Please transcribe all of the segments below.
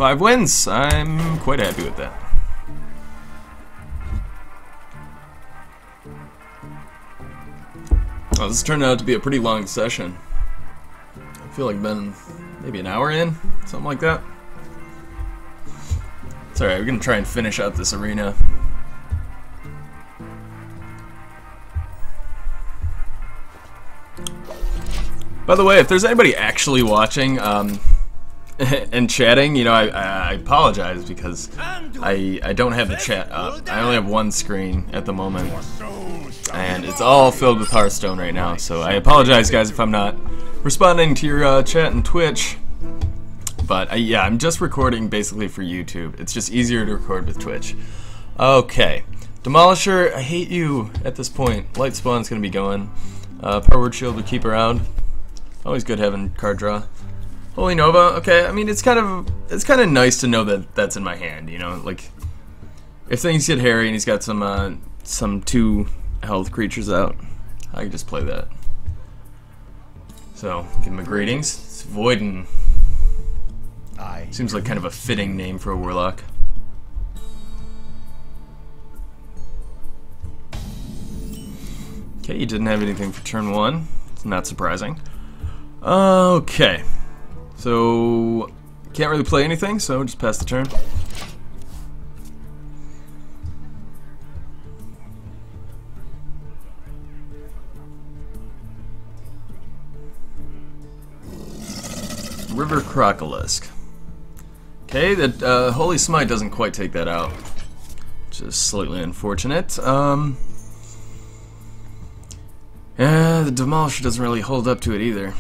5 wins. I'm quite happy with that. Oh, this turned out to be a pretty long session. I feel like I've been maybe an hour in, something like that. It's alright, we're gonna try and finish out this arena. By the way, if there's anybody actually watching and chatting, you know, I apologize because I don't have the chat up. I only have one screen at the moment, and it's all filled with Hearthstone right now. So I apologize, guys, if I'm not responding to your chat and Twitch. But yeah, I'm just recording basically for YouTube. It's just easier to record with Twitch. Okay, Demolisher, I hate you at this point. Light Spawn's gonna be going. Power Word Shield we keep around. Always good having card draw. Holy Nova, okay, I mean it's kind of nice to know that that's in my hand, you know, like if things get hairy and he's got some 2 health creatures out, I can just play that. So, give him a greetings. It's Voiden. Seems like kind of a fitting name for a warlock. Okay, you didn't have anything for turn 1. It's not surprising. Okay. So, can't really play anything, so just pass the turn. River Crocolisk. Okay, that Holy Smite doesn't quite take that out, which is slightly unfortunate. Yeah, the Demolisher doesn't really hold up to it either.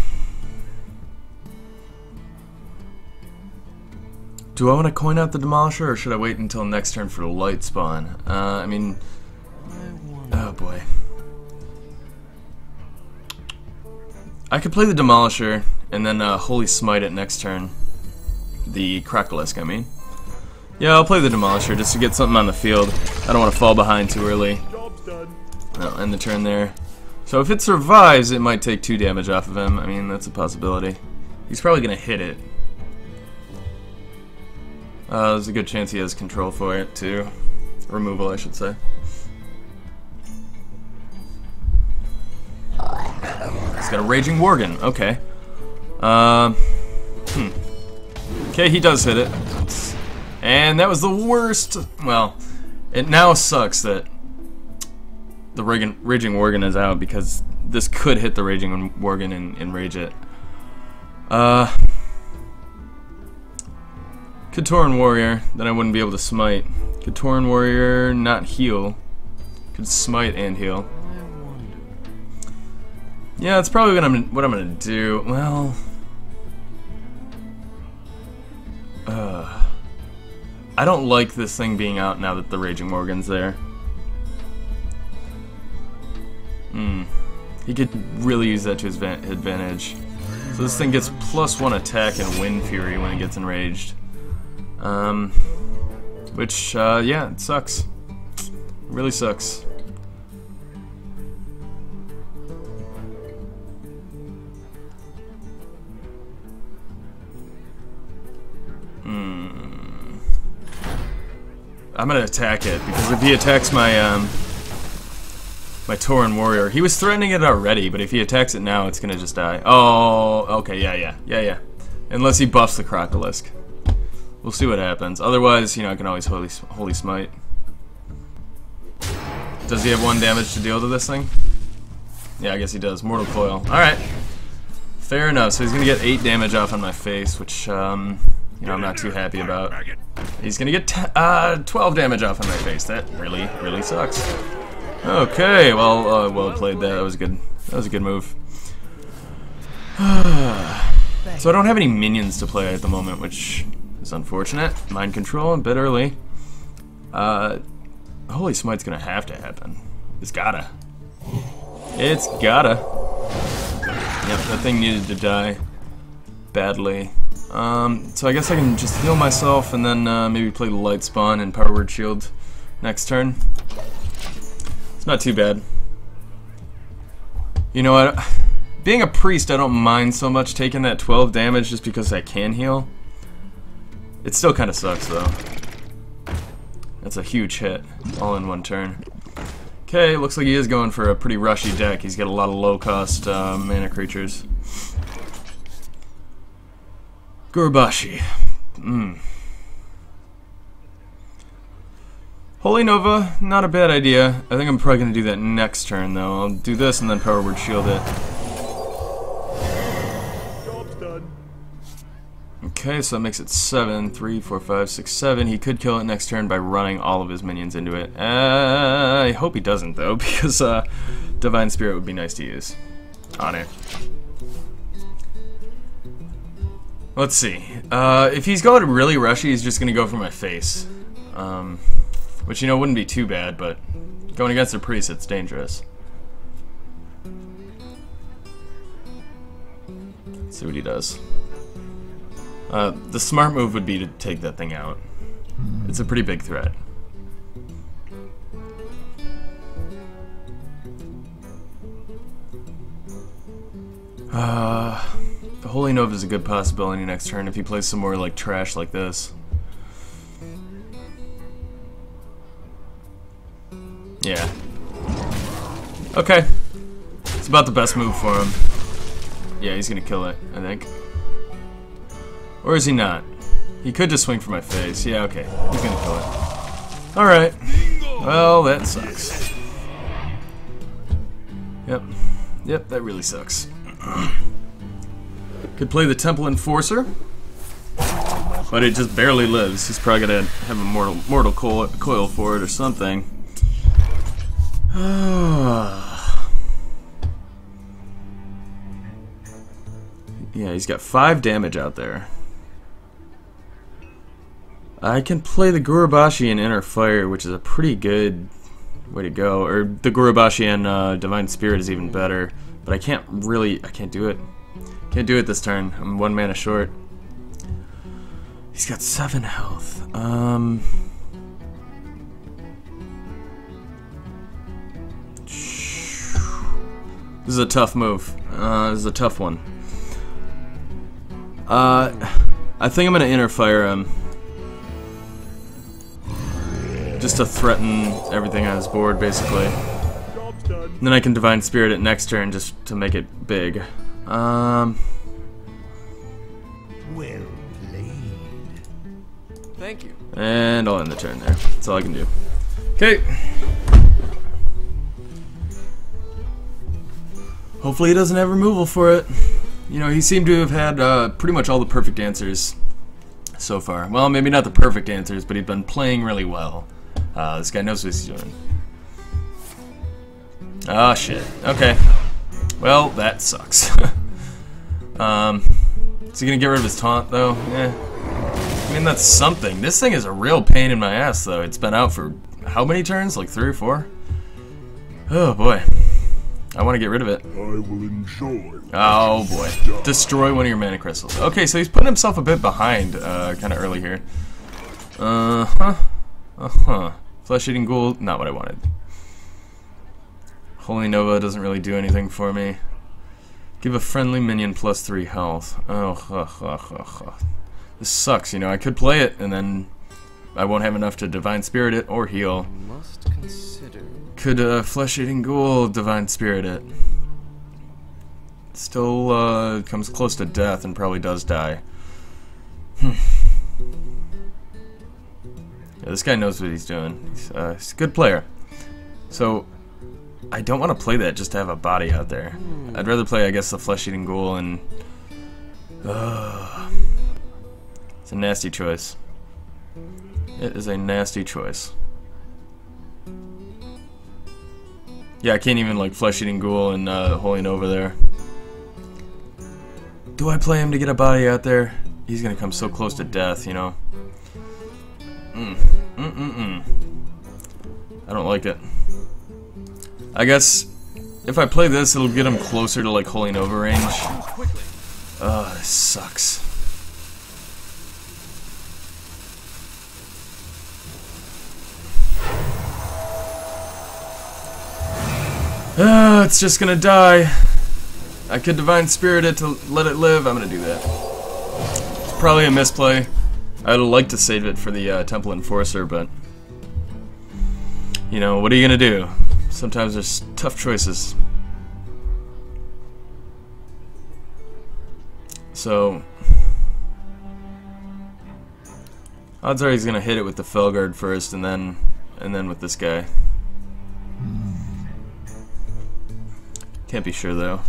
Do I want to coin out the Demolisher, or should I wait until next turn for the Light Spawn? I mean, oh boy. I could play the Demolisher and then Holy Smite it next turn. The Crocolisk, I mean. Yeah, I'll play the Demolisher just to get something on the field. I don't want to fall behind too early. I'll end the turn there. So if it survives, it might take 2 damage off of him. I mean, that's a possibility. He's probably going to hit it. There's a good chance he has control for it, too. Removal, I should say. He's got a Raging Worgen. Okay. Okay, he does hit it. And that was the worst. Well, it now sucks that the Raging Worgen is out, because this could hit the Raging Worgen and enrage it. Katoran Warrior, then I wouldn't be able to smite. Katoran Warrior, not heal. Could smite and heal. Yeah, that's probably what I'm gonna do. Well, I don't like this thing being out now that the Raging Worgen's there. He could really use that to his advantage. So this thing gets +1 attack and Wind Fury when it gets enraged. Which, yeah, it sucks. It really sucks. I'm gonna attack it, because if he attacks my, my Tauren Warrior, he was threatening it already, but if he attacks it now, it's gonna just die. Oh, okay, yeah. Unless he buffs the Crocolisk. We'll see what happens. Otherwise, you know, I can always Holy Smite. Does he have 1 damage to deal to this thing? Yeah, I guess he does. Mortal Coil. Alright. Fair enough. So he's gonna get 8 damage off on my face, which, you know, I'm not too happy about. He's gonna get 12 damage off on my face. That really sucks. Okay, well, well played there. That was good. That was a good move. So I don't have any minions to play at the moment, which is unfortunate. Mind Control, a bit early. Holy Smite's gonna have to happen. It's gotta. It's gotta. Yep, that thing needed to die badly. So I guess I can just heal myself and then maybe play the Light Spawn and Power Word Shield next turn. It's not too bad. You know what? Being a priest, I don't mind so much taking that 12 damage just because I can heal. It still kind of sucks, though. That's a huge hit, all in one turn. Okay, looks like he is going for a pretty rushy deck. He's got a lot of low-cost mana creatures. Gurubashi. Holy Nova, not a bad idea. I think I'm probably going to do that next turn, though. I'll do this and then Power Word Shield it. Job's done. Okay, so that makes it 7. 3, 4, 5, 6, 7. He could kill it next turn by running all of his minions into it. I hope he doesn't, though, because Divine Spirit would be nice to use on it. Let's see. If he's going really rushy, he's just going to go for my face. Which, you know, wouldn't be too bad, but going against the priest, it's dangerous. Let's see what he does. The smart move would be to take that thing out. It's a pretty big threat. The Holy Nova is a good possibility next turn if he plays some more like trash like this. Yeah. Okay. It's about the best move for him. Yeah, he's gonna kill it, I think. Or is he not? He could just swing for my face. Yeah, okay. He's gonna kill it. Alright. Well, that sucks. Yep. Yep, that really sucks. Could play the Temple Enforcer. But it just barely lives. He's probably gonna have a mortal coil for it or something. Yeah, he's got 5 damage out there. I can play the Gurubashi and Inner Fire, which is a pretty good way to go. Or the Gurubashi and Divine Spirit is even better. But I can't do it. Can't do it this turn. I'm 1 mana short. He's got 7 health. This is a tough move. This is a tough one. I think I'm gonna Inner Fire him. Just to threaten everything on his board, basically. And then I can Divine Spirit it next turn just to make it big. Well played. Thank you. And I'll end the turn there. That's all I can do. Okay. Hopefully he doesn't have removal for it. You know, he seemed to have had pretty much all the perfect answers so far. Well, maybe not the perfect answers, but he's been playing really well. This guy knows what he's doing. Oh, shit. Okay. Well, that sucks. Is he gonna get rid of his taunt, though? Yeah. I mean, that's something. This thing is a real pain in my ass, though. It's been out for how many turns? Like 3 or 4? Oh, boy. I want to get rid of it. I will enjoy. Oh, boy. Destroy one of your mana crystals. Okay, so he's putting himself a bit behind kind of early here. Flesh-eating ghoul, not what I wanted. Holy Nova doesn't really do anything for me. Give a friendly minion +3 health. Oh, this sucks, you know. I could play it, and then I won't have enough to Divine Spirit it or heal. Must consider. Could Flesh-eating ghoul Divine Spirit it. Still comes close to death and probably does die. Yeah, this guy knows what he's doing. He's a good player. So, I don't want to play that just to have a body out there. I'd rather play, I guess, the Flesh-eating ghoul and... it's a nasty choice. It is a nasty choice. Yeah, I can't even, like, Flesh-eating ghoul and Holy Nova there. Do I play him to get a body out there? He's gonna come so close to death, you know? I don't like it. I guess if I play this, it'll get him closer to like Holy Nova range. Ugh, this sucks. It's just gonna die. I could Divine Spirit it to let it live. I'm gonna do that. Probably a misplay. I'd like to save it for the Temple Enforcer, but you know, what are you gonna do? Sometimes there's tough choices. So odds are he's gonna hit it with the Felguard first, and then with this guy. Can't be sure though.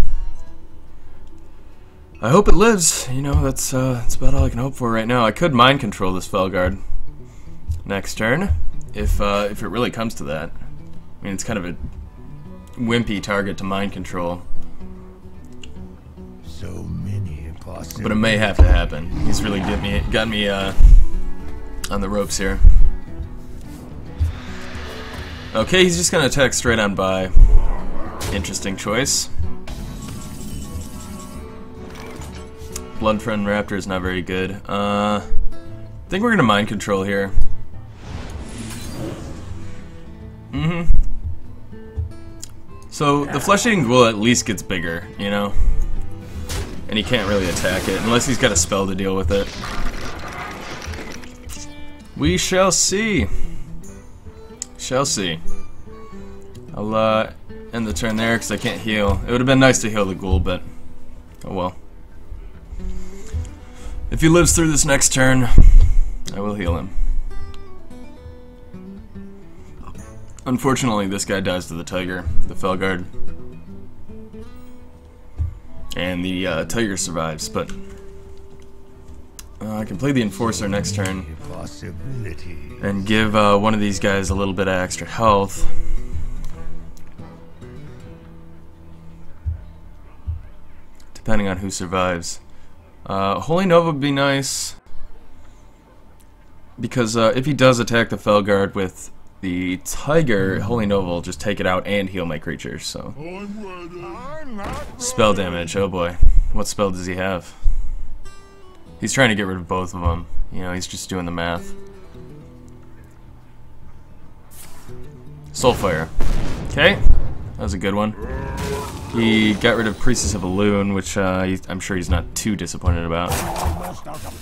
I hope it lives. You know, that's about all I can hope for right now. I could mind control this Felguard next turn if it really comes to that. I mean, it's kind of a wimpy target to mind control. So many possibilities. But it may have to happen. He's really got me on the ropes here. Okay, he's just gonna attack straight on by. Interesting choice. Bloodfriend Raptor is not very good. I think we're gonna mind control here. So the flesh-eating ghoul at least gets bigger, you know? And he can't really attack it unless he's got a spell to deal with it. We shall see. Shall see. I'll end the turn there because I can't heal. It would have been nice to heal the ghoul, but oh well. If he lives through this next turn, I will heal him. Unfortunately, this guy dies to the Tiger, the Felguard. And the Tiger survives, but I can play the Enforcer next turn and give one of these guys a little bit of extra health. Depending on who survives. Holy Nova would be nice, because if he does attack the Felguard with the Tiger, Holy Nova will just take it out and heal my creatures, so. Spell damage, oh boy. What spell does he have? He's trying to get rid of both of them. You know, he's just doing the math. Soulfire. Okay, that was a good one. He got rid of Priestess of Elune, which I'm sure he's not too disappointed about.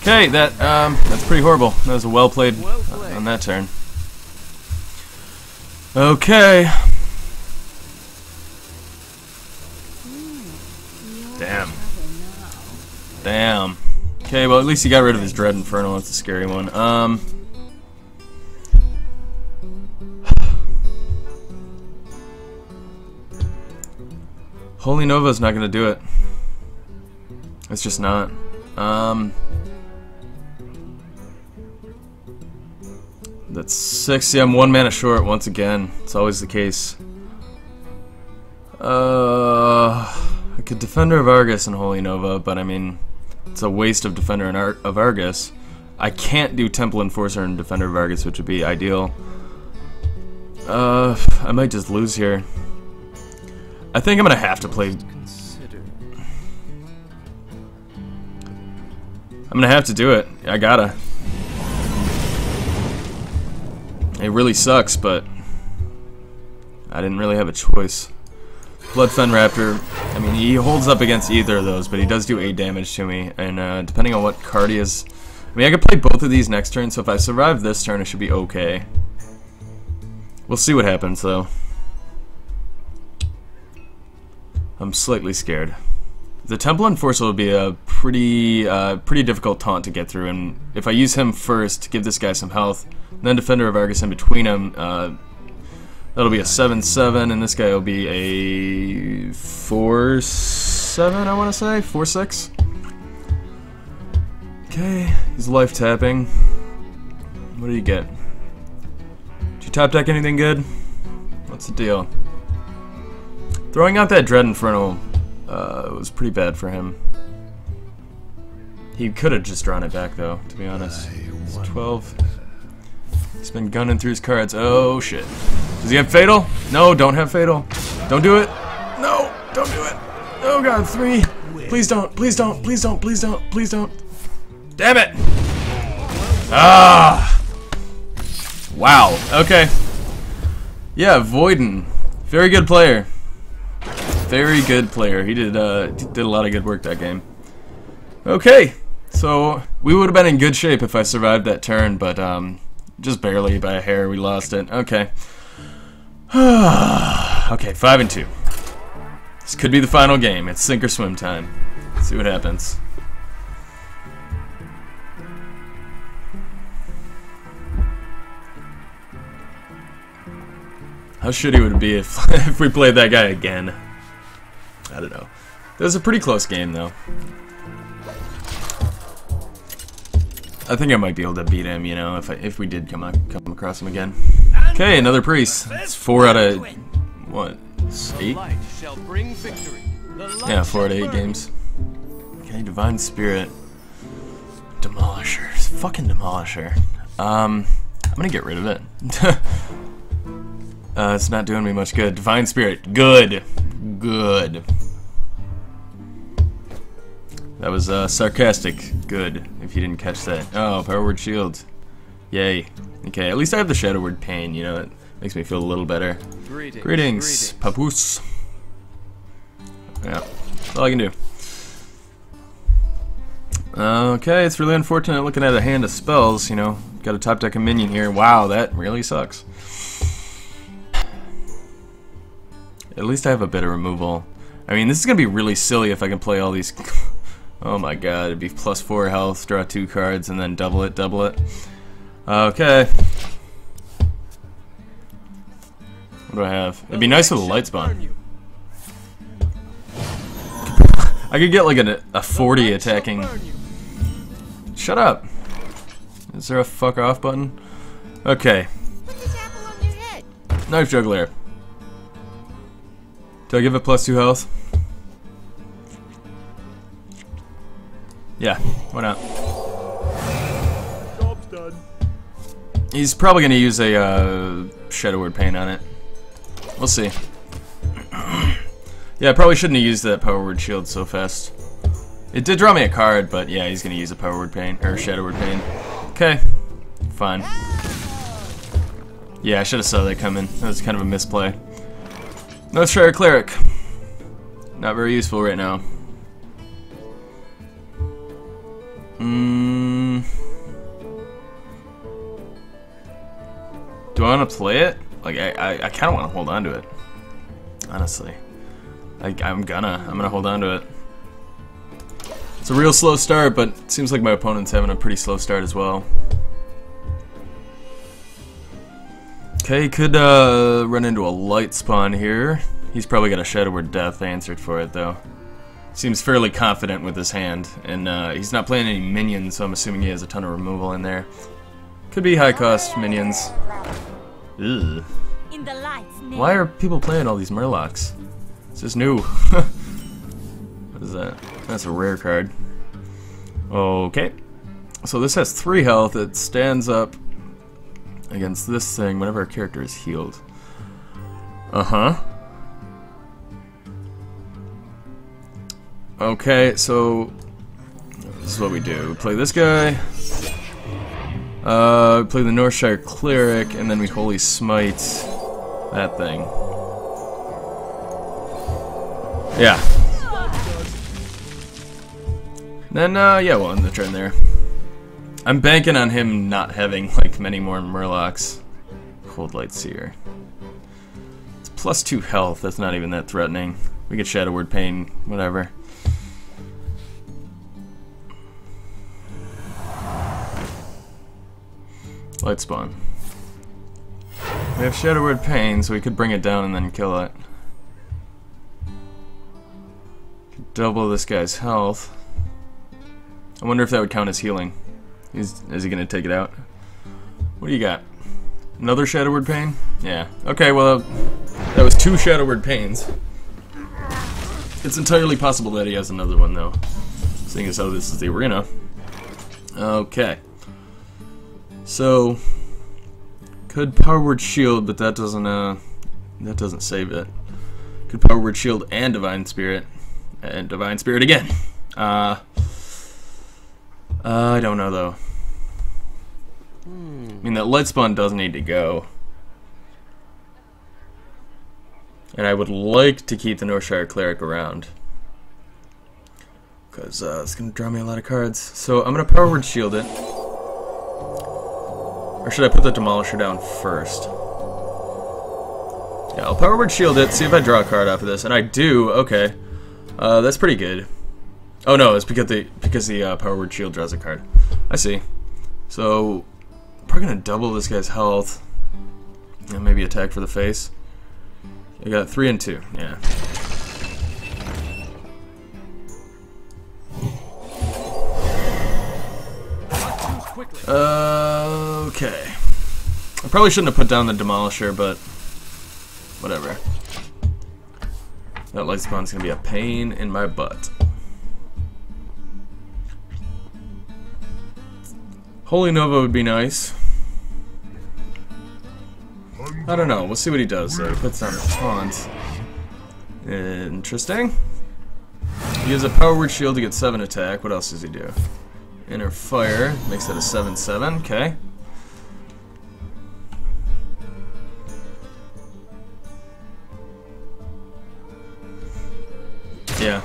Okay, that's pretty horrible. That was a well played on that turn. Okay. Damn. Damn. Okay, well at least he got rid of his Dread Inferno. That's a scary one. Holy Nova's not gonna do it. It's just not. That's 6. Yeah, I'm 1 mana short once again. It's always the case. I could Defender of Argus and Holy Nova, but I mean, it's a waste of Defender of Argus. I can't do Temple Enforcer and Defender of Argus, which would be ideal. I might just lose here. I think I'm gonna have to play. I'm gonna have to do it. I gotta. It really sucks, but I didn't really have a choice. Bloodfen Raptor, I mean, he holds up against either of those, but he does do 8 damage to me, and depending on what card he is, I mean, I could play both of these next turn, so if I survive this turn, it should be okay. We'll see what happens, though. I'm slightly scared. The Temple Enforcer will be a pretty difficult taunt to get through, and if I use him first to give this guy some health, then Defender of Argus in between him, that'll be a 7/7, and this guy will be a 4/7, I want to say? 4/6? Okay, he's life tapping. What do you get? Did you top deck anything good? What's the deal? Throwing out that Dread Inferno was pretty bad for him. He could have just drawn it back, though, to be honest. It's 12. He's been gunning through his cards. Oh, shit. Does he have Fatal? No, don't have Fatal. Don't do it. No, don't do it. Oh, God, 3. Please don't, please don't, please don't, please don't, please don't. Damn it. Ah. Wow, okay. Yeah, Voiden. Very good player. Very good player. He did a lot of good work that game. Okay, So we would have been in good shape if I survived that turn, but just barely by a hair we lost it. Okay. Okay, 5 and 2. This could be the final game. It's sink or swim time. Let's see what happens. How shitty would it be if if we played that guy again? I don't know. It was a pretty close game though. I think I might be able to beat him, you know, if we did come across him again. Okay, another priest. It's 4 out of what? 8? Yeah, 4 out of 8 games. Okay, Divine Spirit. Demolisher. Fucking Demolisher. I'm gonna get rid of it. It's not doing me much good. Divine Spirit. Good. Good. That was sarcastic. Good, if you didn't catch that. Oh, Power Word Shield. Yay. Okay, at least I have the Shadow Word Pain, you know, it makes me feel a little better. Greetings, Papoose. Yeah, that's all I can do. Okay, it's really unfortunate looking at a hand of spells, you know. Got a top deck of minion here. Wow, that really sucks. At least I have a bit of removal. I mean, this is gonna be really silly if I can play all these... Oh my god, it'd be plus 4 health, draw 2 cards, and then double it, double it. Okay. What do I have? It'd be nice with a light spawn. I could get like a 40 attacking. Shut up. Is there a fuck off button? Okay. Knife Juggler. Do I give it plus 2 health? Yeah, why not? Job's done. He's probably gonna use a Shadow Word Pain on it. We'll see. Yeah, I probably shouldn't have used that Power Word Shield so fast. It did draw me a card, but yeah, he's gonna use a Power Word Pain or Shadow Word Pain. Okay, fine. Yeah, I should have saw that coming. That was kind of a misplay. No Shire Cleric. Not very useful right now. Do I want to play it? Like, I kind of want to hold on to it. Honestly. I'm gonna hold on to it. It's a real slow start, but it seems like my opponent's having a pretty slow start as well. Okay, could run into a light spawn here. He's probably got a Shadow Word Death. I answered for it though. Seems fairly confident with his hand, and he's not playing any minions, so I'm assuming he has a ton of removal in there. Could be high cost minions. Ugh. Why are people playing all these Murlocs? It's just new. What is that? That's a rare card. Okay. So this has 3 health. It stands up against this thing whenever our character is healed. Uh-huh. Okay, so this is what we do. We play this guy. We play the Northshire Cleric, and then we Holy Smite that thing. Yeah. Then, yeah, we'll end the turn there. I'm banking on him not having, like, many more Murlocs. Cold Light Seer. It's plus 2 health, that's not even that threatening. We get Shadow Word Pain, whatever. Light Spawn. We have Shadow Word Pain, so we could bring it down and then kill it. Could double this guy's health. I wonder if that would count as healing. Is he gonna take it out? What do you got? Another Shadow Word Pain? Yeah. Okay, well, that was 2 Shadow Word Pains. It's entirely possible that he has another one, though. Seeing as how this is the arena. Okay. So, could Power Word Shield, but that doesn't save it. Could Power Word Shield and Divine Spirit. And Divine Spirit again. I don't know, though. I mean, that Light Spawn does need to go. And I would like to keep the Northshire Cleric around. because it's going to draw me a lot of cards. So I'm going to Power Word Shield it. Or should I put the Demolisher down first? Yeah, I'll Power Word Shield it, see if I draw a card off of this. And I do, okay. That's pretty good. Oh no, it's because the Power Word Shield draws a card. I see. So, probably going to double this guy's health. And maybe attack for the face. I got 3 and 2, yeah. Okay. I probably shouldn't have put down the Demolisher, but whatever. That light spawn's gonna be a pain in my butt. Holy Nova would be nice. I don't know, we'll see what he does though. He puts down a taunt. Interesting. He has a Power Word Shield to get 7 attack. What else does he do? Inner Fire makes that a 7/7. Okay. Yeah,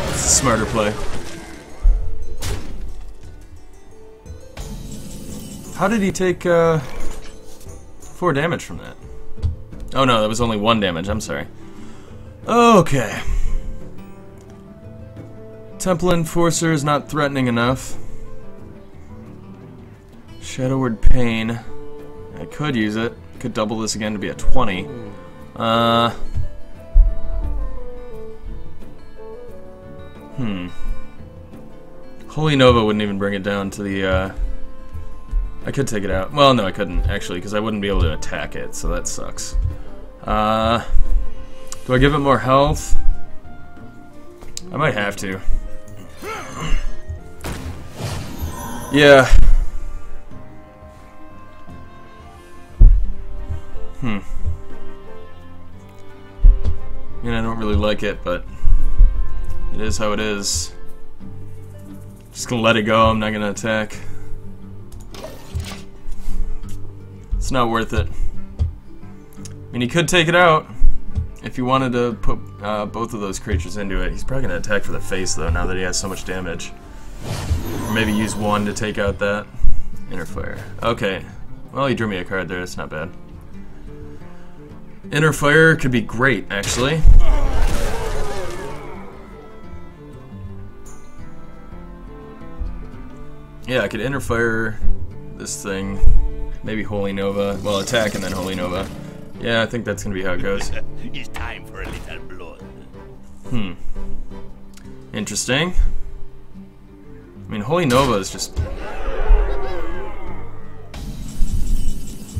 it's a smarter play. How did he take 4 damage from that? Oh no, that was only 1 damage. I'm sorry. Okay. Temple Enforcer is not threatening enough. Shadow Word Pain. I could use it. Could double this again to be a 20. Holy Nova wouldn't even bring it down to the, I could take it out. Well, no, I couldn't, actually, because I wouldn't be able to attack it, so that sucks. Do I give it more health? I might have to. Yeah. I mean, I don't really like it, but it is how it is. Just gonna let it go, I'm not gonna attack. It's not worth it. I mean, he could take it out if he wanted to put both of those creatures into it. He's probably gonna attack for the face though, now that he has so much damage. Or maybe use 1 to take out that. Inner Fire. Okay. Well, he drew me a card there, it's not bad. Inner Fire could be great, actually. Yeah, I could Inner Fire this thing. Maybe Holy Nova. Well, attack and then Holy Nova. Yeah, I think that's gonna be how it goes. It's time for a little blood. Interesting. I mean, Holy Nova is just...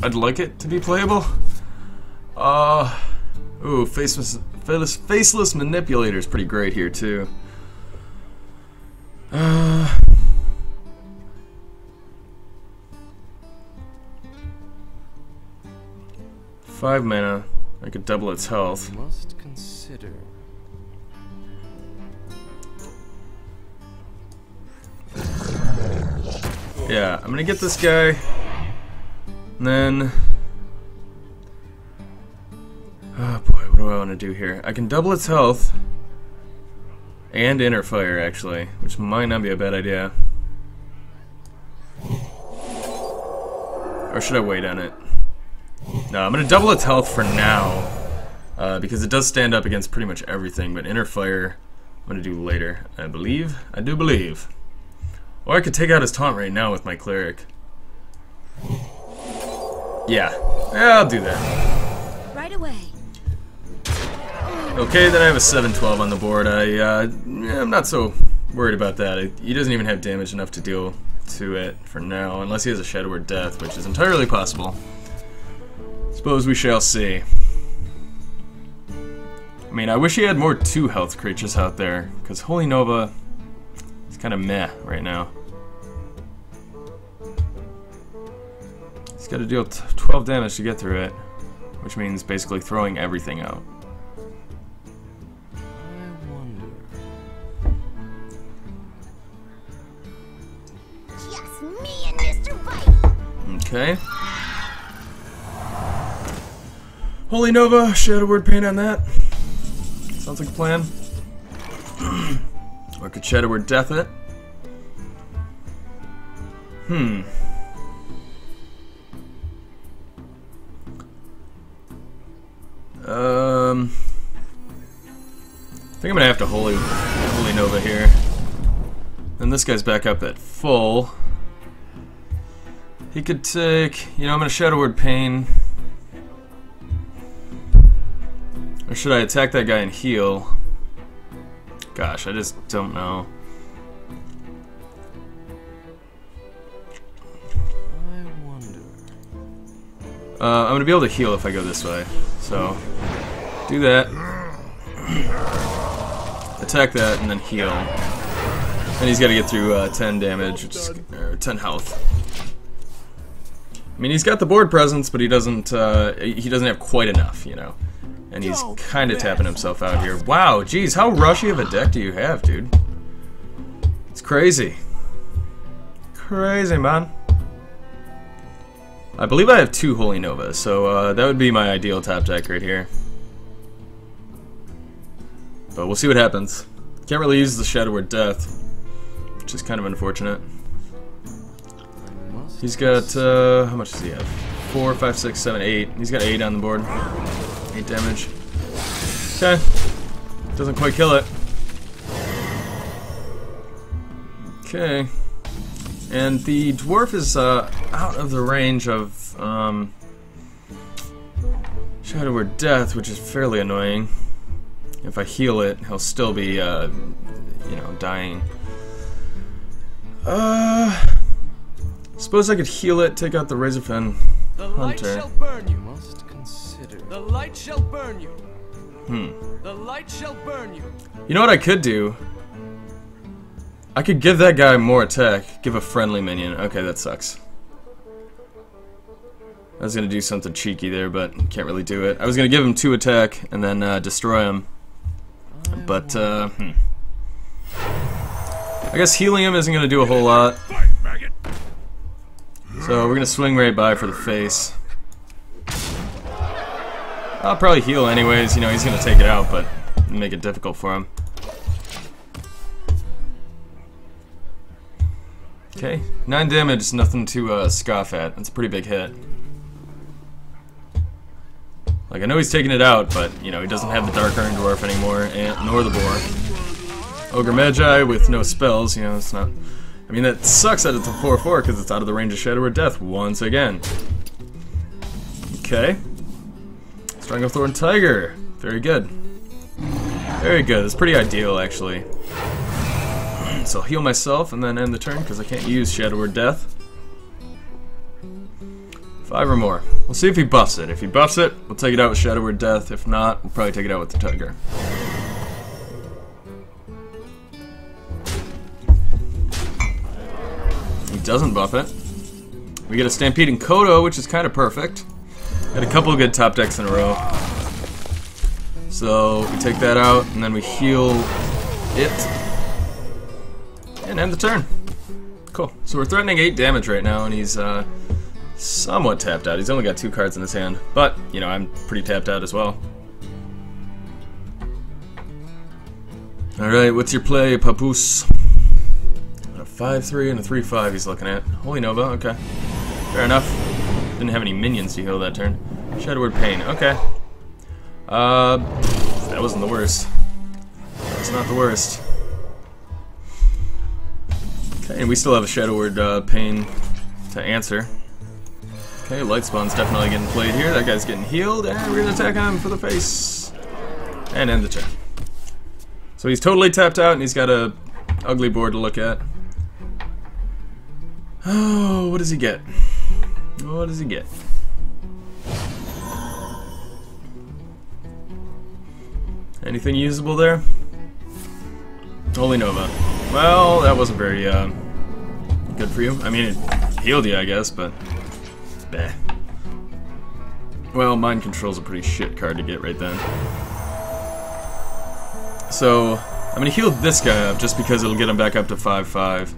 I'd like it to be playable. Ooh, Faceless Manipulator is pretty great here, too. 5 mana. I could double its health. Must consider. Yeah, I'm gonna get this guy. And then... oh boy, what do I want to do here? I can double its health. And Inner Fire, actually. Which might not be a bad idea. Or should I wait on it? No, I'm gonna double its health for now. Because it does stand up against pretty much everything. But Inner Fire, I'm gonna do later. I believe? I do believe. Or I could take out his taunt right now with my Cleric. Yeah, I'll do that. Right away. Okay, then I have a 7/12 on the board. I'm not so worried about that. He doesn't even have damage enough to deal to it for now, unless he has a Shadow Word Death, which is entirely possible. Suppose we shall see. I mean, I wish he had more 2 health creatures out there, because Holy Nova is kind of meh right now. He's got to deal 12 damage to get through it, which means basically throwing everything out. I wonder. Just me and Mr. Bite. Okay. Holy Nova, Shadow Word Pain on that. Sounds like a plan. Or could Shadow Word Death it? I think I'm gonna have to Holy Nova here. And this guy's back up at full. He could take, you know, I'm gonna Shadow Word Pain. Or should I attack that guy and heal? Gosh, I just don't know. I wonder. I'm gonna be able to heal if I go this way. So, do that. Attack that and then heal. And he's got to get through 10 damage, which is, or 10 health. I mean, he's got the board presence, but he doesn't have quite enough, you know. And he's kind of tapping himself out here. Wow, geez, how rushy of a deck do you have, dude? It's crazy. Crazy, man. I believe I have 2 Holy Novas, so that would be my ideal top deck right here. But we'll see what happens. Can't really use the Shadow Word Death, which is kind of unfortunate. He's got, how much does he have? 4, 5, 6, 7, 8. He's got 8 on the board. 8 damage. Okay. Doesn't quite kill it. Okay. And the dwarf is out of the range of Shadow Word Death, which is fairly annoying. If I heal it, he'll still be, you know, dying. Suppose I could heal it, take out the Razorfen The light Hunter. shall burn you. Must consider. The light shall burn you. Hmm. The light shall burn you. You know what I could do? I could give that guy more attack. Give a friendly minion. Okay, that sucks. I was gonna do something cheeky there, but can't really do it. I was gonna give him 2 attack and then destroy him. But, I guess healing him isn't gonna do a whole lot. So we're gonna swing right by for the face. I'll probably heal anyways, you know, he's gonna take it out, but make it difficult for him. Okay, 9 damage is nothing to scoff at. That's a pretty big hit. Like, I know he's taking it out, but, you know, he doesn't have the Dark Iron Dwarf anymore, and nor the Boar. Ogre Magi with no spells, you know, it's not... I mean, that sucks that it's a 4/4 because it's out of the range of Shadow Word Death once again. Okay. Stranglethorn Tiger. Very good. Very good. It's pretty ideal, actually. So I'll heal myself and then end the turn because I can't use Shadow Word Death. 5 or more. We'll see if he buffs it. If he buffs it, we'll take it out with Shadow Word Death. If not, we'll probably take it out with the Tiger. He doesn't buff it. We get a Stampede and Kodo, which is kind of perfect. Had a couple of good top decks in a row. So we take that out, and then we heal it. And end the turn. Cool. So we're threatening 8 damage right now, and he's somewhat tapped out. He's only got 2 cards in his hand. But, you know, I'm pretty tapped out as well. Alright, what's your play, Papoose? A 5/3 and a 3/5 he's looking at. Holy Nova, okay. Fair enough. Didn't have any minions to heal that turn. Shadow Word Pain, okay. That wasn't the worst. That was not the worst. Okay, and we still have a Shadow Word Pain to answer. Okay, Light Spawn's definitely getting played here. That guy's getting healed, and we're gonna attack him for the face. And end the turn. So he's totally tapped out, and he's got a ugly board to look at. Oh, what does he get? What does he get? Anything usable there? Holy Nova. Well, that wasn't very good for you. I mean, it healed you, I guess, but bleh. Well, Mind Control's a pretty shit card to get right then. So I'm gonna heal this guy up just because it'll get him back up to 5/5.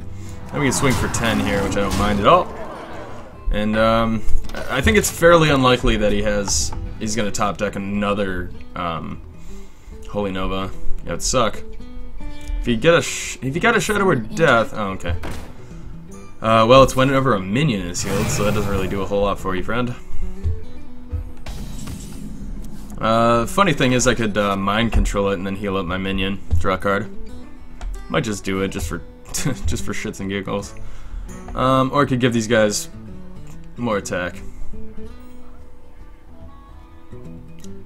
And we can swing for 10 here, which I don't mind at all. And I think it's fairly unlikely that he's gonna top deck another Holy Nova. Yeah, it'd suck. If If you got a Shadow Word Death, oh okay. Well, it's whenever a minion is healed, so that doesn't really do a whole lot for you, friend. Funny thing is, I could mind control it and then heal up my minion. Draw a card. Might just do it just for just for shits and giggles. Or I could give these guys more attack.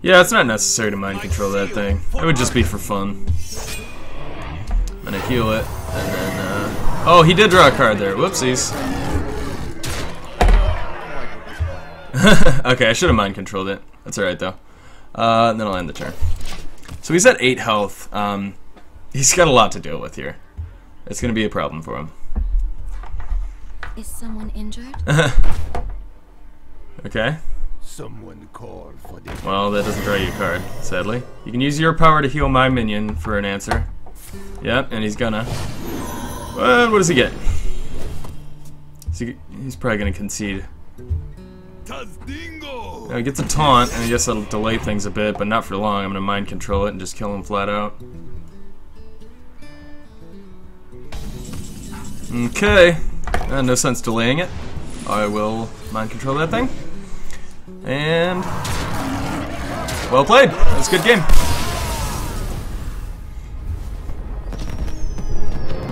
Yeah, it's not necessary to mind control that thing. It would just be for fun. I'm gonna heal it, and then, oh, he did draw a card there. Whoopsies. Okay, I should have mind controlled it. That's alright, though. And then I'll end the turn. So he's at 8 health. He's got a lot to deal with here. It's gonna be a problem for him. Is someone injured? Okay. Someone called for the Well, that doesn't draw you a card, sadly. You can use your power to heal my minion for an answer. Yep, and he's gonna. What does he get? He's probably gonna concede. Now he gets a taunt, and I guess that'll delay things a bit, but not for long. I'm gonna mind control it and just kill him flat out. Okay. No sense delaying it. I will mind control that thing. And well played. That was a good game.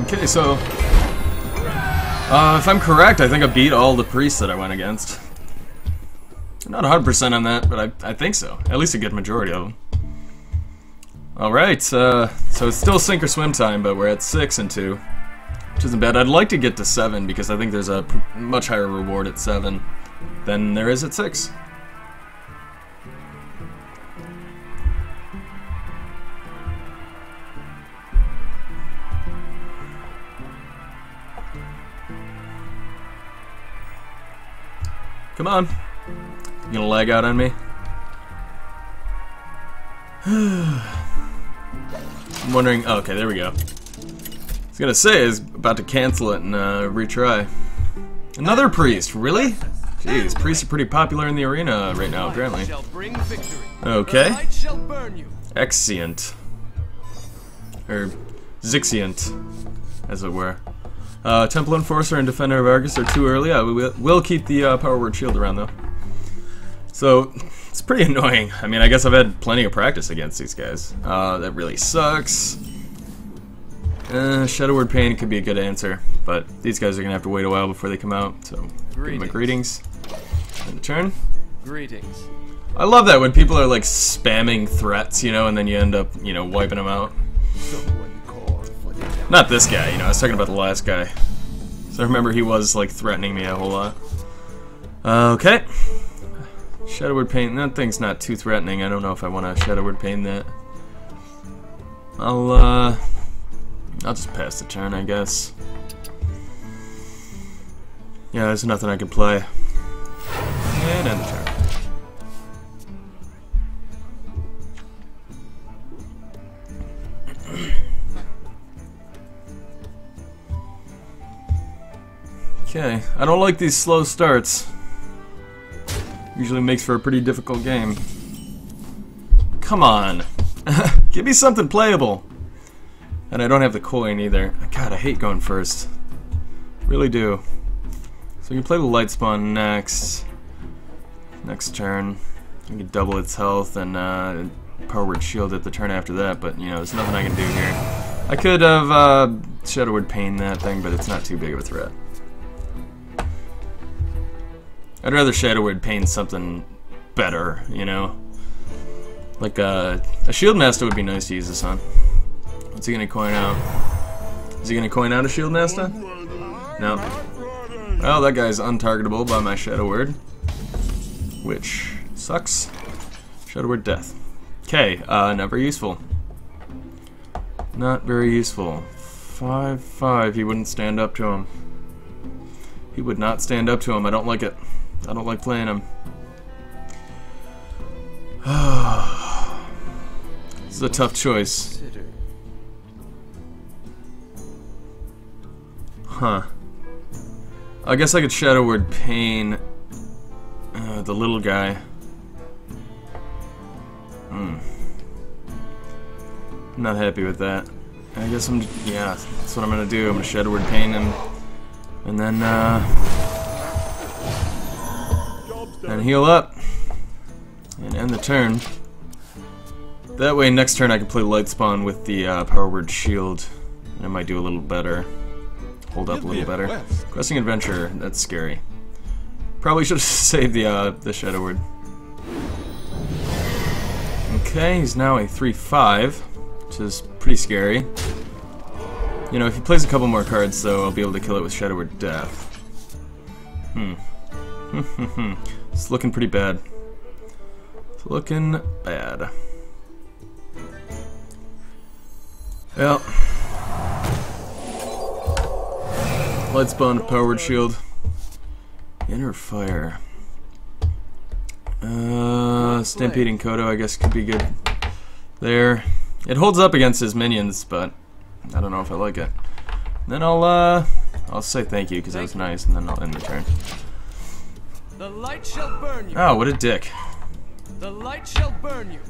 Okay, so if I'm correct, I think I beat all the priests that I went against. Not 100% on that, but I think so. At least a good majority of them. Alright, so it's still sink or swim time, but we're at 6 and 2. Which isn't bad. I'd like to get to 7 because I think there's a much higher reward at 7 than there is at 6. Come on. You gonna lag out on me? I'm wondering. Oh, okay, there we go. I was gonna say, I was about to cancel it and retry. Another priest, really? Jeez, priests are pretty popular in the arena right now, apparently. Okay. Exeunt. Or Zixient, as it were. Temple Enforcer and Defender of Argus are too early. I will keep the Power Word Shield around, though. So, it's pretty annoying. I mean, I guess I've had plenty of practice against these guys. That really sucks. Shadow Word Pain could be a good answer, but these guys are going to have to wait a while before they come out, so give them a greetings. End the turn. Greetings. I love that when people are, like, spamming threats, you know, and then you end up, you know, wiping them out. someone called for the Not this guy, you know, I was talking about the last guy. So I remember he was, like, threatening me a whole lot. Okay. Shadow Word Pain, that thing's not too threatening. I don't know if I want to Shadow Word Pain that. I'll just pass the turn, I guess. Yeah, there's nothing I can play. And end the turn. Okay, I don't like these slow starts. Usually makes for a pretty difficult game. Come on. Give me something playable. And I don't have the coin either. God, I hate going first. Really do. So you can play the light spawn next. Next turn. You can double its health and Power Word Shield at the turn after that, but you know, there's nothing I can do here. I could have Shadow Word Pain that thing, but it's not too big of a threat. I'd rather Shadow Word Pain something better, you know? Like a Shield Master would be nice to use this on. What's he gonna coin out? Is he gonna coin out a Shield Master? No. Well, that guy's untargetable by my Shadow Word, which sucks. Shadow Word Death. Okay, not very useful. Not very useful. 5/5, he wouldn't stand up to him. He would not stand up to him, I don't like it. I don't like playing him. This is a tough choice. Huh. I guess I could Shadow Word Pain the little guy. I'm not happy with that. I guess yeah, that's what I'm gonna do. I'm gonna Shadowward Pain him, and then heal up, and end the turn. That way, next turn I can play Light Spawn with the Power Word Shield, and I might do a little better. Hold up a little better. Questing Adventure, that's scary. Probably should have saved the Shadow Word. Okay, he's now a 3/5, which is pretty scary. You know, if he plays a couple more cards, though, I'll be able to kill it with Shadow Word Death. It's looking pretty bad. It's looking bad. Well, Light Spawn, Power Word Shield, Inner Fire. Stampeding Kodo, I guess, could be good there. It holds up against his minions, but I don't know if I like it. Then I'll say thank you because that was nice, and then I'll end the turn. The light shall burn you. Oh, what a dick! The light shall burn you.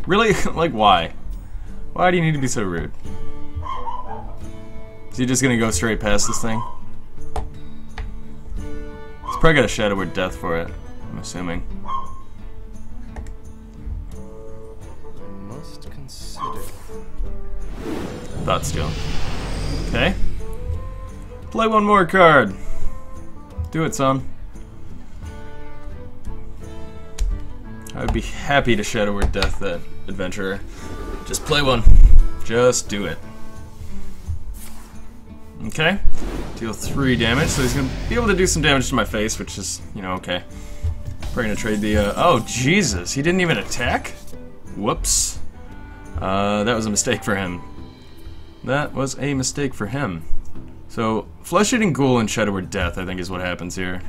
Really? Like, why? Why do you need to be so rude? Is he just gonna go straight past this thing? He's probably got a Shadow Word Death for it, I'm assuming. I must consider. Thought Steal. Okay. Play one more card. Do it, son. I would be happy to Shadow Word Death that adventurer. Just play one. Just do it. Okay. Deal 3 damage, so he's gonna be able to do some damage to my face, which is, you know, okay. Probably gonna trade the, oh, Jesus, he didn't even attack? Whoops. That was a mistake for him. That was a mistake for him. So, Flesh-Eating Ghoul and Shadow Word Death, I think, is what happens here.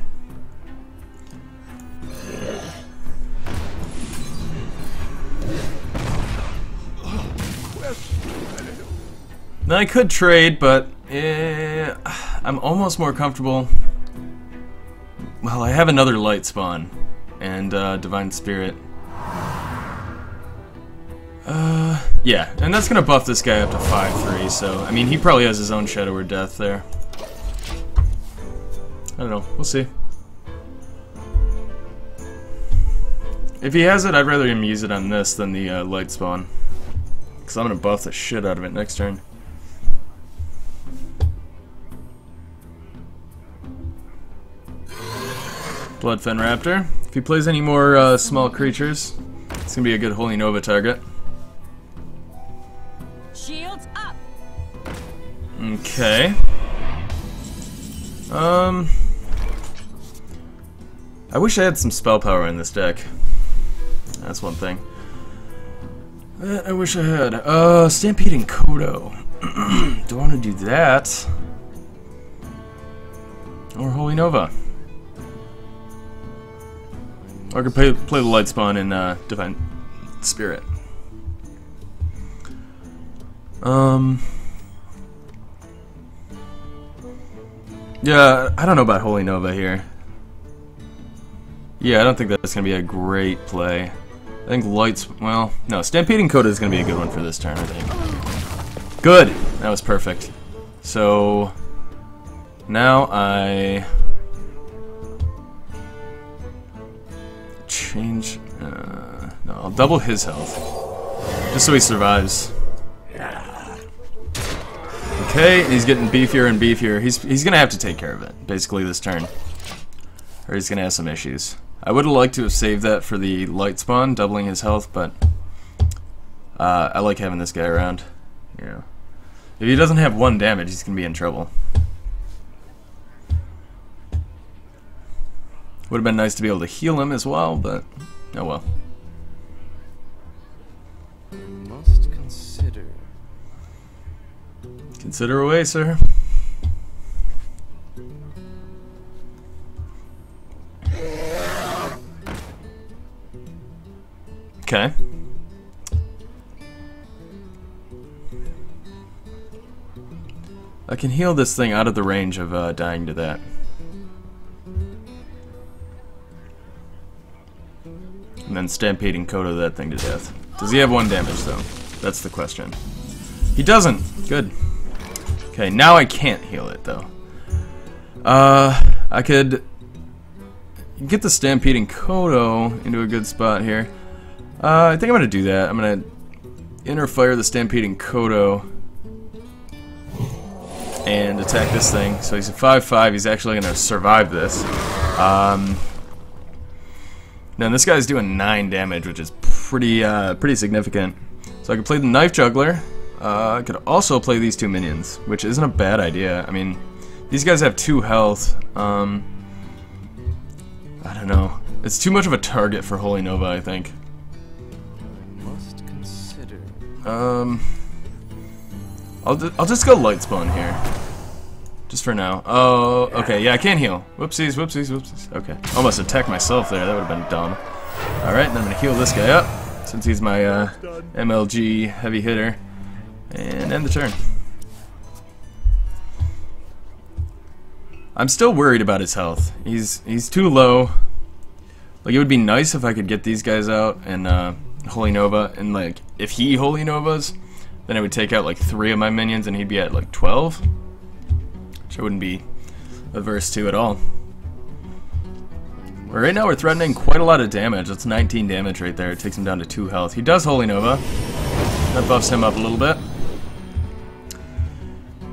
Now I could trade, but I'm almost more comfortable. Well, I have another Light Spawn and Divine Spirit. Yeah, and that's gonna buff this guy up to 5/3. So I mean, he probably has his own Shadow Word Death there. I don't know. We'll see. If he has it, I'd rather him use it on this than the Light Spawn, because I'm gonna buff the shit out of it next turn. Bloodfen Raptor. If he plays any more small creatures, it's gonna be a good Holy Nova target. Shields up. Okay. I wish I had some spell power in this deck. That's one thing. I wish I had. Stampeding Kodo. Do I want to do that? Or Holy Nova? Or I could play the Light Spawn in Divine Spirit. Yeah, I don't know about Holy Nova here. Yeah, I don't think that's gonna be a great play. I think well, no, Stampeding Kodo is gonna be a good one for this turn, I think. Good! That was perfect. So now I change. No, I'll double his health, just so he survives. Okay, he's getting beefier and beefier. He's gonna have to take care of it, basically, this turn, or he's gonna have some issues. I would have liked to have saved that for the Light Spawn, doubling his health, but I like having this guy around. You know, if he doesn't have 1 damage, he's gonna be in trouble. Would have been nice to be able to heal him as well, but oh well. I must consider. Consider away, sir. Okay. I can heal this thing out of the range of dying to that. And then Stampeding Kodo that thing to death. Does he have 1 damage, though? That's the question. He doesn't. Good. Okay, now I can't heal it though. I could get the Stampeding Kodo into a good spot here. I think I'm gonna do that. I'm gonna inner fire the Stampeding Kodo and attack this thing. So he's a 5/5. He's actually gonna survive this. Now this guy's doing 9 damage, which is pretty significant. So I could play the Knife Juggler. I could also play these 2 minions, which isn't a bad idea. I mean, these guys have 2 health. I don't know. It's too much of a target for Holy Nova, I think. I must consider. I'll just go Light Spawn here. Just for now. Oh, okay, yeah, I can't heal. Whoopsies, whoopsies, whoopsies. Okay. Almost attacked myself there, that would have been dumb. Alright, and I'm gonna heal this guy up, since he's my MLG heavy hitter. And end the turn. I'm still worried about his health. He's too low. Like, it would be nice if I could get these guys out and Holy Nova, and like, if he Holy Novas, then it would take out like 3 of my minions and he'd be at like 12. Which I wouldn't be averse to at all. But right now we're threatening quite a lot of damage. That's 19 damage right there. It takes him down to 2 health. He does Holy Nova. That buffs him up a little bit.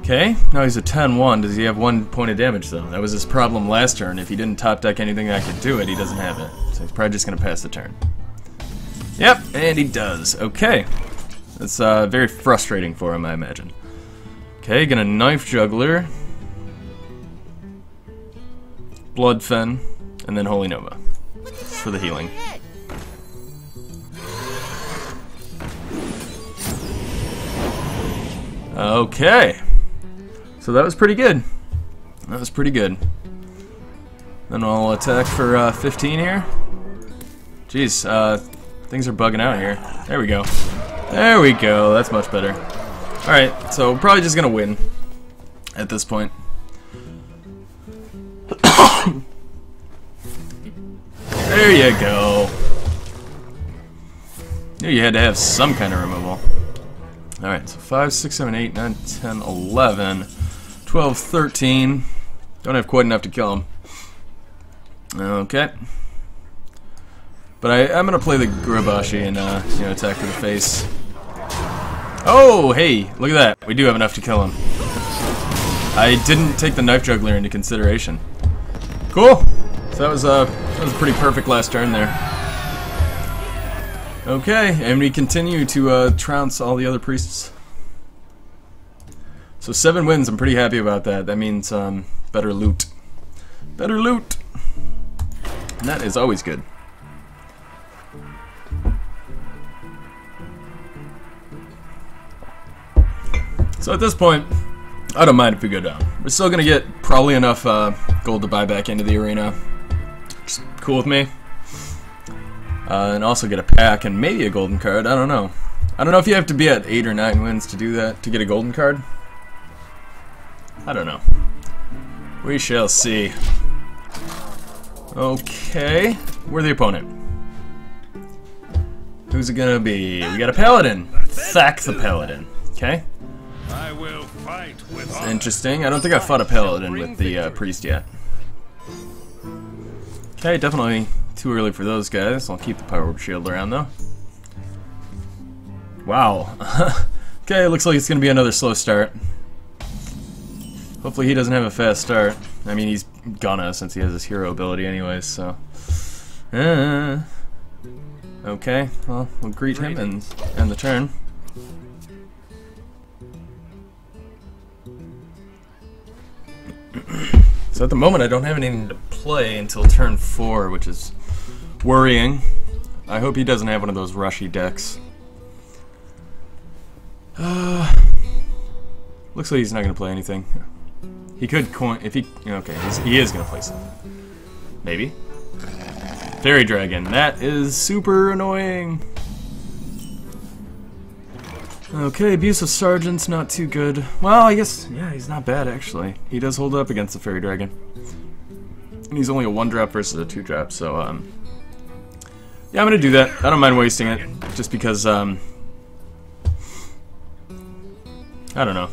Okay, now he's a 10-1. Does he have 1 point of damage though? That was his problem last turn. If he didn't top deck anything that could do it, he doesn't have it. So he's probably just going to pass the turn. Yep, and he does. Okay. That's very frustrating for him, I imagine. Okay, gonna Knife Juggler. Blood Fen, and then Holy Nova for the healing. Okay, so that was pretty good. That was pretty good. Then I'll attack for 15 here. Jeez, things are bugging out here. There we go. There we go. That's much better. All right, so we're probably just gonna win at this point. There you go. Knew you had to have some kind of removal. Alright, so 5, 6, 7, 8, 9, 10, 11, 12, 13. Don't have quite enough to kill him. Okay. But I'm going to play the Gurabashi and you know, attack for the face. Oh, hey, look at that. We do have enough to kill him. I didn't take the Knife Juggler into consideration. Cool. So that was a pretty perfect last turn there. Okay, and we continue to trounce all the other priests. So 7 wins, I'm pretty happy about that. That means better loot. Better loot! And that is always good. So at this point, I don't mind if we go down. We're still gonna get probably enough gold to buy back into the arena. Just cool with me. And also get a pack and maybe a golden card. I don't know. I don't know if you have to be at 8 or 9 wins to do that, to get a golden card. I don't know. We shall see. Okay, we're the opponent. Who's it gonna be? We got a paladin. Thack the paladin. Okay. I will fight with It's interesting. I don't think I fought a paladin with the priest yet. Okay, definitely too early for those guys. I'll keep the power shield around though. Wow. Okay, looks like it's gonna be another slow start. Hopefully he doesn't have a fast start. I mean, he's gonna, since he has his hero ability anyways, so. Okay, well, we'll greet him and end the turn. So at the moment I don't have anything to play until turn 4, which is worrying. I hope he doesn't have one of those rushy decks. Looks like he's not going to play anything. He could coin if he. Okay, he is going to play something. Maybe. Fairy Dragon. That is super annoying. Okay, Abusive Sergeant's not too good. Well, I guess, yeah, he's not bad actually. He does hold up against the Fairy Dragon. And he's only a 1-drop versus a 2-drop, so, yeah, I'm gonna do that. I don't mind wasting it, just because, I don't know.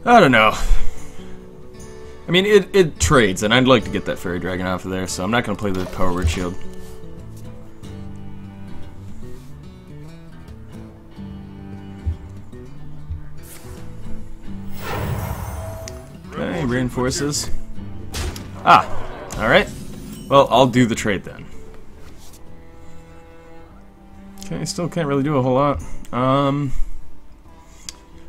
I don't know. I mean, it trades, and I'd like to get that Fairy Dragon off of there, so I'm not going to play the Power Word Shield. Okay, reinforces. Ah, alright. Well, I'll do the trade then. Okay, still can't really do a whole lot.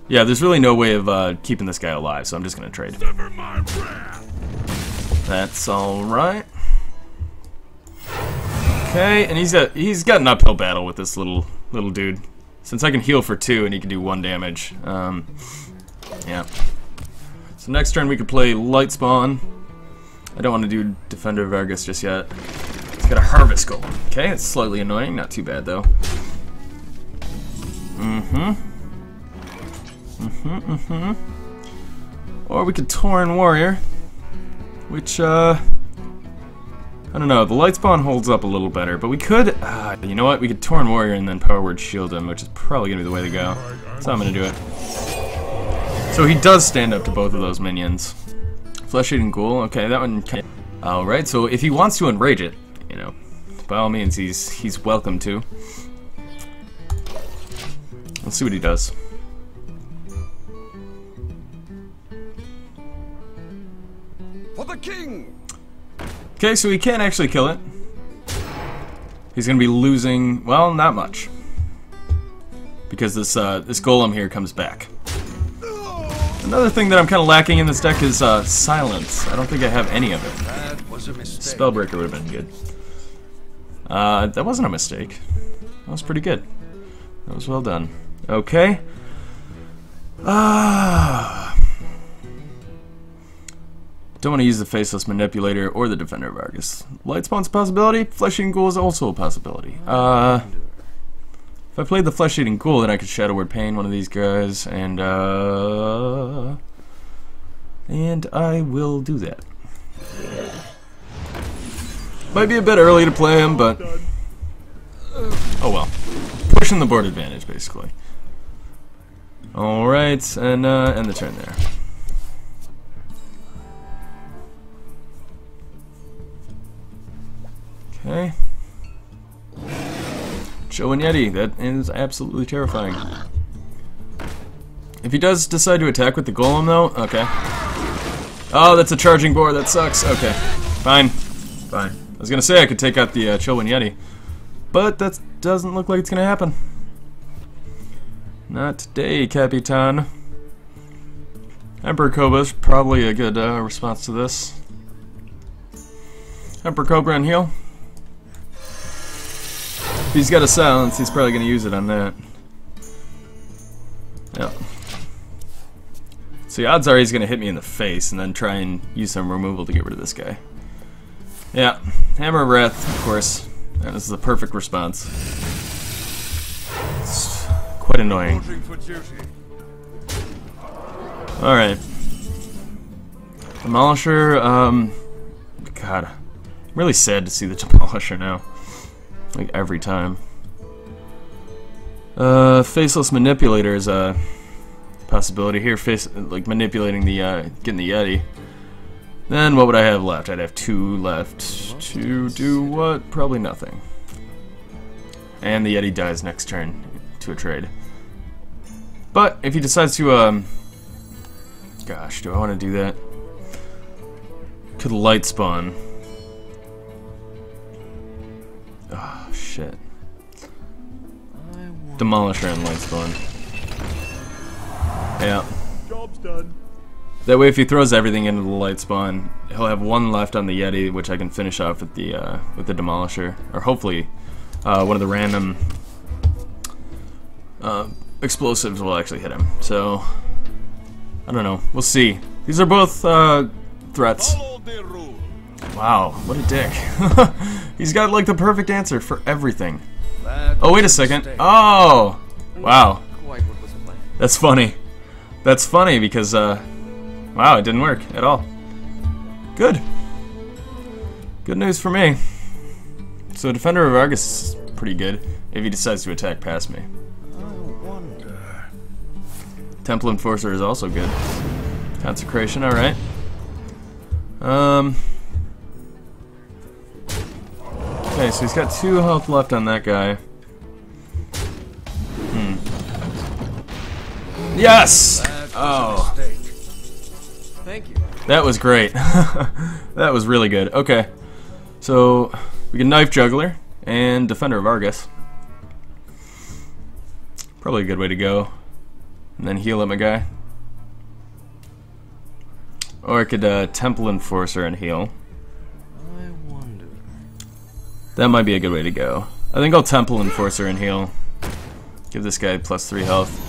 Yeah, there's really no way of keeping this guy alive, so I'm just gonna trade. That's alright. Okay, and he's got an uphill battle with this little dude. Since I can heal for 2 and he can do 1 damage. Yeah. So next turn we could play Light Spawn. I don't want to do Defender of Argus just yet. He's got a Harvest Golem. Okay, it's slightly annoying, not too bad though. Or we could Tauren Warrior, which I don't know, the Light Spawn holds up a little better, but we could, you know what, we could Tauren Warrior and then Power Word Shield him, which is probably going to be the way to go. So I'm going to do it. So he does stand up to both of those minions. Flesh Eating Ghoul, okay, that one. Alright, so if he wants to enrage it, you know, by all means, he's welcome to. Let's see what he does. For the king. Okay, so he can't actually kill it. He's gonna be losing, well, not much, because this golem here comes back. Another thing that I'm kind of lacking in this deck is silence. I don't think I have any of it. That was a mistake. Spellbreaker would have been good. That wasn't a mistake. That was pretty good. That was well done. Okay. Don't want to use the Faceless Manipulator or the Defender of Argus. Light Spawn's a possibility. Flesh Eating Ghoul is also a possibility. If I played the Flesh Eating Ghoul, then I could Shadow Word Pain one of these guys, and I will do that. Might be a bit early to play him, but oh well. Pushing the board advantage, basically. All right, and end the turn there. Okay. Shogun Yeti, that is absolutely terrifying. If he does decide to attack with the golem though, okay. Oh, that's a charging boar, that sucks. Okay, fine. Fine. I was gonna say I could take out the Shogun Yeti, but that doesn't look like it's gonna happen. Not today, Capitan. Emperor Cobra's probably a good response to this. Emperor Cobra and heal. If he's got a silence, he's probably going to use it on that. Yep. So the odds are he's going to hit me in the face and then try and use some removal to get rid of this guy. Yeah, Hammer of Wrath, of course. And this is the perfect response. It's quite annoying. Alright. Demolisher, God. I'm really sad to see the Demolisher now. Like every time. Faceless Manipulator is a possibility here. Like manipulating the getting the Yeti. Then what would I have left? I'd have 2 left to do what? Probably nothing. And the Yeti dies next turn to a trade. But if he decides to gosh, do I want to do that? Could Light Spawn. Oh, shit. Demolisher and Light Spawn. Yeah. Job's done. That way if he throws everything into the Light Spawn, he'll have 1 left on the Yeti, which I can finish off with the Demolisher. Or hopefully, one of the random explosives will actually hit him. So, I don't know. We'll see. These are both threats. Wow, what a dick. He's got like the perfect answer for everything. Oh, wait a second. Oh! Wow. That's funny. That's funny because, wow, it didn't work at all. Good. Good news for me. So Defender of Argus is pretty good if he decides to attack past me. I wonder. Temple Enforcer is also good. Consecration, alright. Okay, so he's got 2 health left on that guy. Yes! Oh. Thank you. That was great. That was really good. Okay. So, we can Knife Juggler and Defender of Argus. Probably a good way to go. And then heal up my guy. Or I could Temple Enforcer and heal. I wonder. That might be a good way to go. I think I'll Temple Enforcer and heal. Give this guy +3 health.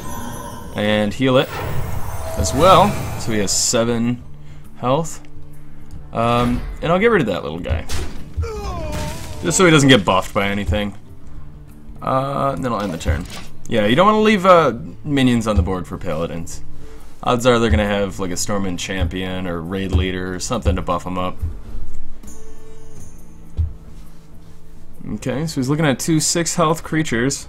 And heal it as well. So he has 7 health. And I'll get rid of that little guy. Just so he doesn't get buffed by anything. And then I'll end the turn. Yeah, you don't want to leave minions on the board for paladins. Odds are they're going to have like a Stormwind Champion or Raid Leader or something to buff them up. Okay, so he's looking at 2 6 health creatures.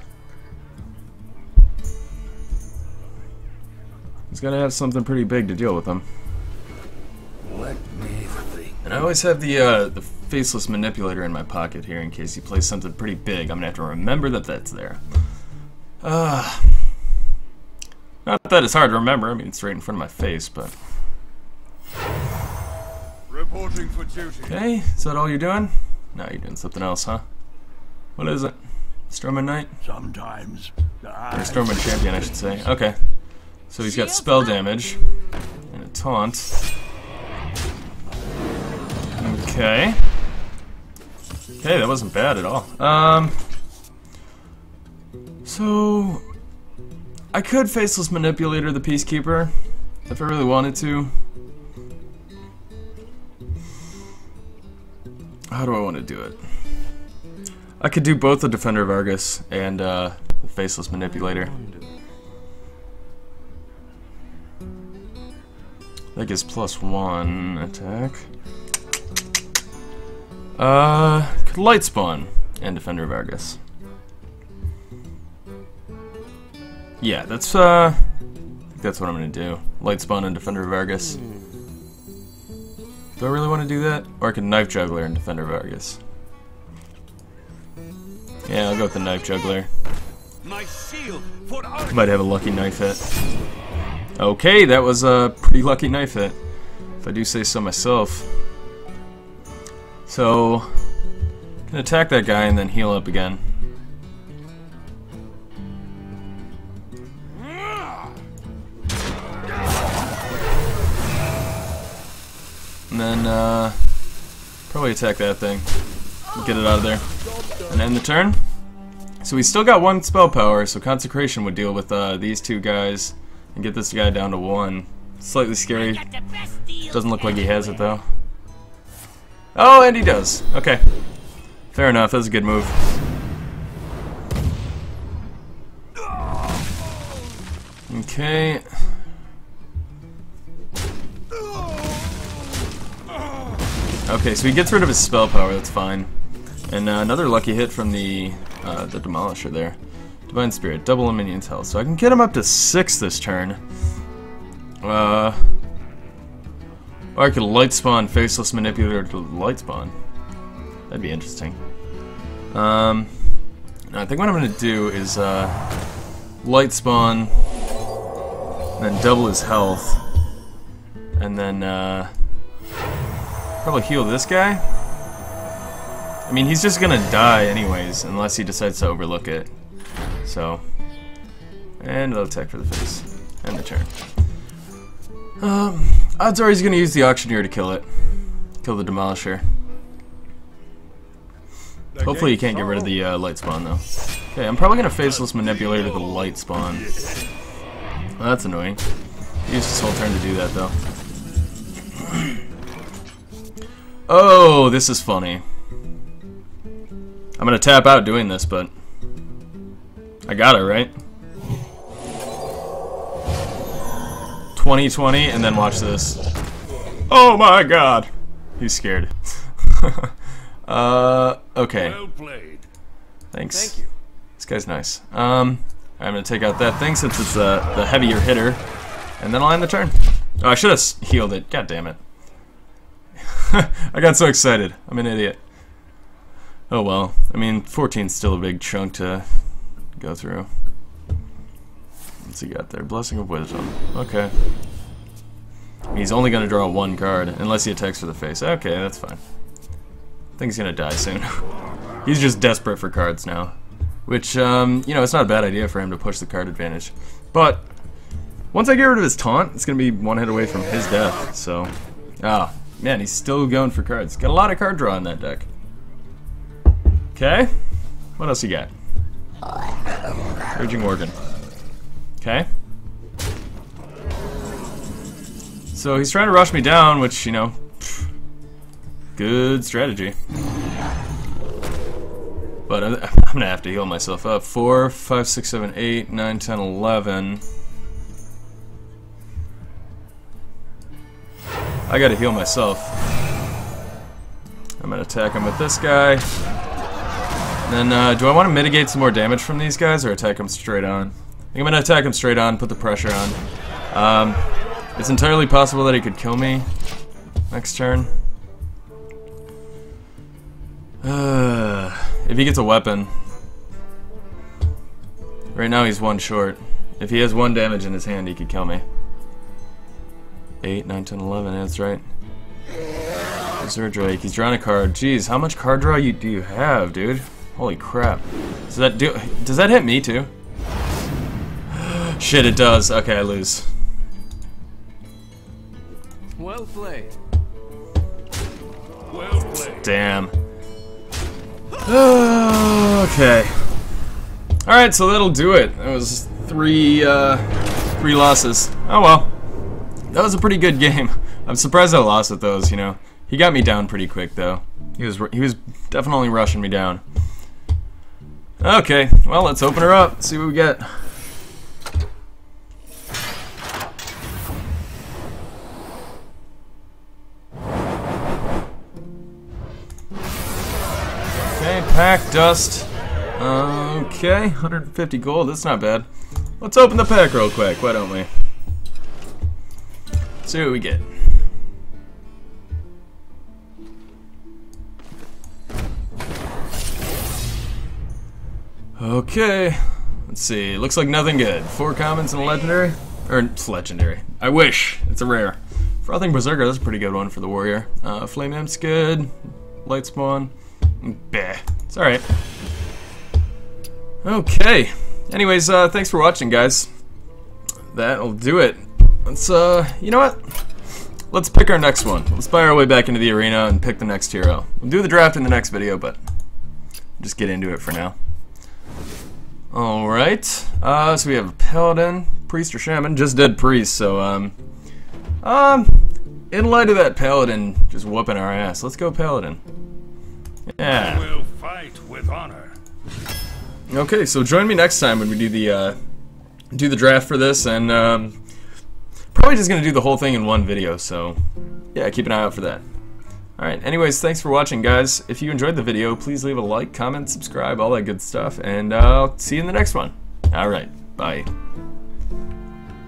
He's got to have something pretty big to deal with them. Let me think. And I always have the Faceless Manipulator in my pocket here in case he plays something pretty big. I'm going to have to remember that that's there. Not that it's hard to remember. I mean, it's right in front of my face, but... Reporting for duty. Okay, is that all you're doing? No, you're doing something else, huh? What is it? Stormwind Knight? Sometimes Or Stormwind Champion, I should say. Okay. So he's got spell damage and a taunt. Okay. Okay, that wasn't bad at all. So I could Faceless Manipulator the Peacekeeper if I really wanted to. How do I want to do it? I could do both the Defender of Argus and the Faceless Manipulator. That gives +1 attack. Could Light Spawn and Defender of Argus. Yeah, that's I think that's what I'm gonna do. Light Spawn and Defender of Argus. Do I really want to do that? Or I can Knife Juggler and Defender of Argus. Yeah, I'll go with the Knife Juggler. My shield for Argus. Might have a lucky knife hit. Okay, that was a pretty lucky knife hit, if I do say so myself. So, can attack that guy and then heal up again. And then, probably attack that thing. Get it out of there. And end the turn. So we still got 1 spell power, so Consecration would deal with these 2 guys and get this guy down to 1. Slightly scary. Doesn't look like he has it though. Oh, and he does. Okay. Fair enough, that's a good move. Okay. Okay, so he gets rid of his spell power, that's fine. And another lucky hit from the Demolisher there. Divine Spirit, double a minion's health. So I can get him up to 6 this turn. Or I could Light Spawn Faceless Manipulator to Light Spawn. That'd be interesting. I think what I'm going to do is Light Spawn, then double his health, and then probably heal this guy. I mean, he's just gonna die anyways, unless he decides to overlook it. So, and another attack for the face, and the turn. Odds are he's gonna use the Auctioneer to kill it, kill the Demolisher. Hopefully he can't get rid of the Light Spawn though. Okay, I'm probably gonna Faceless Manipulator the Light Spawn. Well, that's annoying. He used his whole turn to do that though. Oh, this is funny. I'm gonna tap out doing this, but I got it, right? 2020, and then watch this. Oh my god! He's scared. Okay. Well played. Thanks. Thank you. This guy's nice. I'm gonna take out that thing since it's the heavier hitter. and then I'll end the turn. Oh, I should have healed it. God damn it. I got so excited. I'm an idiot. Oh well. I mean, 14's still a big chunk to go through. What's he got there? Blessing of Wisdom. Okay. He's only going to draw one card, unless he attacks for the face. Okay, that's fine. I think he's going to die soon. He's just desperate for cards now. Which, you know, it's not a bad idea for him to push the card advantage. But, once I get rid of his taunt, it's going to be one hit away from his death. So, ah, man, he's still going for cards. Got a lot of card draw in that deck. Okay. What else you got? Raging Organ. Okay. So he's trying to rush me down, which, you know, good strategy. But I'm gonna have to heal myself up. 4, 5, 6, 7, 8, 9, 10, 11. I gotta heal myself. I'm gonna attack him with this guy. Then, do I want to mitigate some more damage from these guys, or attack him straight on? I think I'm gonna attack him straight on, put the pressure on. It's entirely possible that he could kill me next turn. If he gets a weapon. Right now he's one short. If he has 1 damage in his hand, he could kill me. 8, 9, 10, 11, that's right. Sir Drake, he's drawing a card. Jeez, how much card draw do you have, dude? Holy crap. Does that hit me too? Shit, it does. Okay, I lose. Well played. Well played. Damn. Okay. Alright, so that'll do it. That was three losses. Oh well. That was a pretty good game. I'm surprised I lost with those, you know. He got me down pretty quick though. He was definitely rushing me down. Okay, well, let's open her up, see what we get. Okay, pack dust. Okay, 150 gold, that's not bad. Let's open the pack real quick, why don't we? See what we get. Okay, let's see. Looks like nothing good. 4 commons and a legendary. Or, it's legendary. I wish. It's a rare. Frothing Berserker, that's a pretty good one for the warrior. Flame Imp's good. Light Spawn. Bah. It's alright. Okay. Anyways, thanks for watching, guys. That'll do it. Let's, you know what? Let's pick our next one. Let's buy our way back into the arena and pick the next hero. We'll do the draft in the next video, but just get into it for now. Alright, so we have Paladin, Priest or Shaman, just did Priest, so, in light of that Paladin just whooping our ass, let's go Paladin. Yeah. We'll fight with honor. Okay, so join me next time when we do the draft for this, and, probably just gonna do the whole thing in one video, so, yeah, keep an eye out for that. Alright, anyways, thanks for watching, guys. If you enjoyed the video, please leave a like, comment, subscribe, all that good stuff, and I'll see you in the next one. Alright, bye.